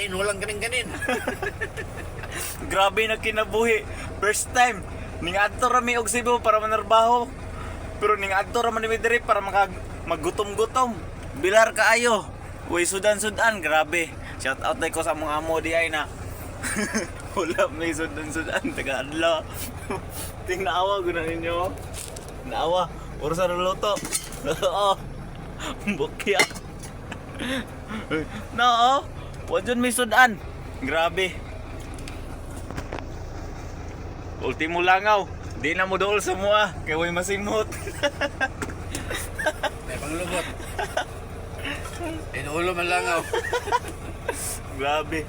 kain, walang ganin-ganin. Grabe na kinabuhi. First time. Ning adto ra mi og Cebu para manarbaho. Pero ning adto ra man mi diri para maggutom-gutom. Bilar kaayo. Uy, sudan-sudan, grabe. Shout out day ko sa mga amo di ay na. Wala may sudan-sudan taga adlaw. Tinaawa gud na ninyo. Naawa, oras sa luto. Oo. Bukya. No, wajon may sudan. Grabe. Ultimo langaw. Di na mo dool sa mua kay way masimot. May panglubot. Inuulo man langaw. Grabe.